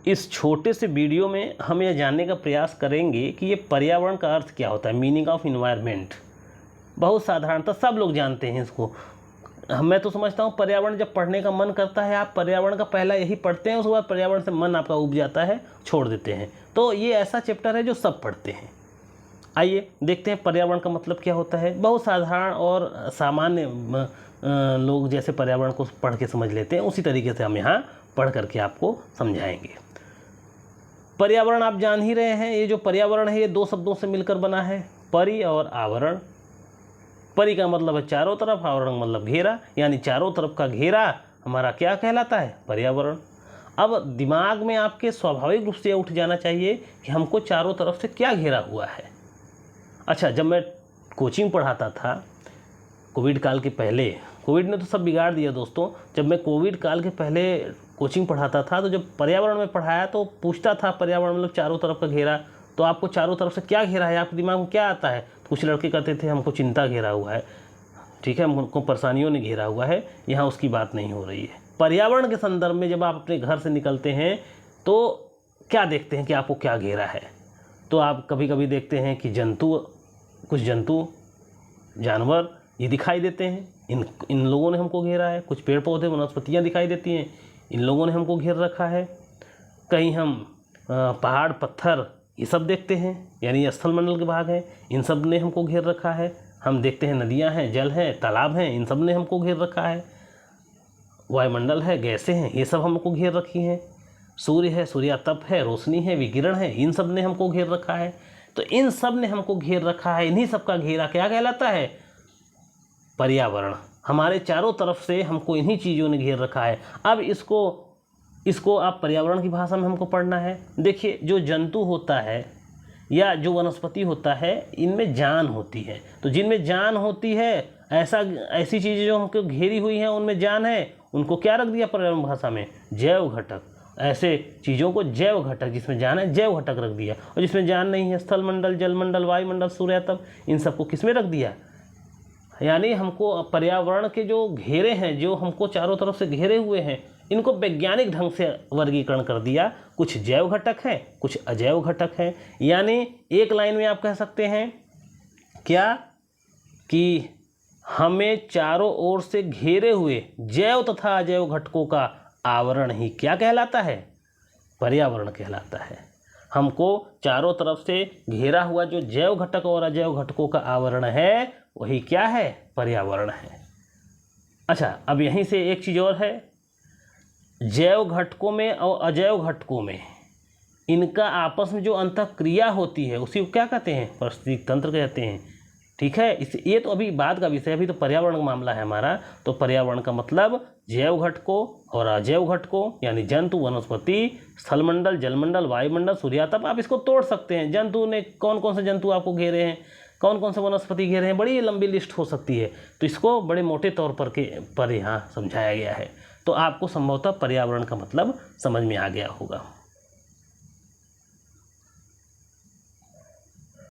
इस छोटे से वीडियो में हम यह जानने का प्रयास करेंगे कि ये पर्यावरण का अर्थ क्या होता है, मीनिंग ऑफ इन्वायरमेंट। बहुत साधारणतः सब लोग जानते हैं इसको। मैं तो समझता हूँ पर्यावरण जब पढ़ने का मन करता है, आप पर्यावरण का पहला यही पढ़ते हैं, उसके बाद पर्यावरण से मन आपका उब जाता है, छोड़ देते हैं। तो ये ऐसा चैप्टर है जो सब पढ़ते हैं। आइए देखते हैं पर्यावरण का मतलब क्या होता है। बहुत साधारण और सामान्य लोग जैसे पर्यावरण को पढ़ के समझ लेते हैं, उसी तरीके से हम यहाँ पढ़ करके आपको समझाएंगे। पर्यावरण आप जान ही रहे हैं, ये जो पर्यावरण है ये दो शब्दों से मिलकर बना है, परि और आवरण। परि का मतलब है चारों तरफ, आवरण मतलब घेरा, यानी चारों तरफ का घेरा हमारा क्या कहलाता है, पर्यावरण। अब दिमाग में आपके स्वाभाविक रूप से उठ जाना चाहिए कि हमको चारों तरफ से क्या घेरा हुआ है। अच्छा, जब मैं कोचिंग पढ़ाता था कोविड काल के पहले, कोविड ने तो सब बिगाड़ दिया दोस्तों, जब मैं कोविड काल के पहले कोचिंग पढ़ाता था तो जब पर्यावरण में पढ़ाया तो पूछता था पर्यावरण मतलब चारों तरफ का घेरा, तो आपको चारों तरफ से क्या घेरा है, आपके दिमाग में क्या आता है। कुछ लड़के कहते थे हमको चिंता घेरा हुआ है, ठीक है, हमको परेशानियों ने घेरा हुआ है। यहाँ उसकी बात नहीं हो रही है। पर्यावरण के संदर्भ में जब आप अपने घर से निकलते हैं तो क्या देखते हैं कि आपको क्या घेरा है। तो आप कभी कभी देखते हैं कि कुछ जंतु जानवर ये दिखाई देते हैं, इन लोगों ने हमको घेरा है। कुछ पेड़ पौधे वनस्पतियाँ दिखाई देती हैं, इन लोगों ने हमको घेर रखा है। कहीं हम पहाड़ पत्थर ये सब देखते हैं, यानी स्थलमंडल के भाग हैं, इन सब ने हमको घेर रखा है। हम देखते हैं नदियाँ हैं, जल हैं, तालाब हैं, इन सब ने हमको घेर रखा है। वायुमंडल है, गैसें हैं, ये सब हमको घेर रखी हैं। सूर्य है, सूर्यातप है, रोशनी है, विकिरण है, इन सब ने हमको घेर रखा है। तो इन सब ने हमको घेर रखा है, इन्हीं सब का घेरा क्या कहलाता है, पर्यावरण। हमारे चारों तरफ से हमको इन्हीं चीज़ों ने घेर रखा है। अब इसको आप पर्यावरण की भाषा में हमको पढ़ना है। देखिए, जो जंतु होता है या जो वनस्पति होता है, इनमें जान होती है। तो जिनमें जान होती है, ऐसी चीज़ें जो हमको घेरी हुई हैं उनमें जान है, उनको क्या रख दिया पर्यावरण भाषा में, जैव घटक। ऐसे चीज़ों को जैव घटक, जिसमें जान है जैव घटक रख दिया, और जिसमें जान नहीं है, स्थलमंडल, जलमंडल, वायुमंडल, सूर्यातप, इन सबको किस में रख दिया। यानी हमको पर्यावरण के जो घेरे हैं, जो हमको चारों तरफ से घेरे हुए हैं, इनको वैज्ञानिक ढंग से वर्गीकरण कर दिया। कुछ जैव घटक हैं, कुछ अजैव घटक हैं। यानी एक लाइन में आप कह सकते हैं क्या, कि हमें चारों ओर से घेरे हुए जैव तथा अजैव घटकों का आवरण ही क्या कहलाता है, पर्यावरण कहलाता है। हमको चारों तरफ से घेरा हुआ जो जैव घटक और अजैव घटकों का आवरण है, वही क्या है, पर्यावरण है। अच्छा, अब यहीं से एक चीज़ और है, जैव घटकों में और अजैव घटकों में इनका आपस में जो अंतःक्रिया होती है उसी को क्या कहते हैं, पारिस्थितिक तंत्र कहते हैं। ठीक है, ये तो अभी बाद का विषय, अभी तो पर्यावरण का मामला है हमारा। तो पर्यावरण का मतलब जैव घटकों और अजैव घटकों, यानी जंतु, वनस्पति, स्थलमंडल, जलमंडल, वायुमंडल, सूर्यातप। आप इसको तोड़ सकते हैं, जंतु ने कौन कौन से जंतु आपको घेरे हैं, कौन कौन से वनस्पति घेरे हैं, बड़ी लंबी लिस्ट हो सकती है। तो इसको बड़े मोटे तौर पर यहाँ समझाया गया है। तो आपको संभवतः पर्यावरण का मतलब समझ में आ गया होगा।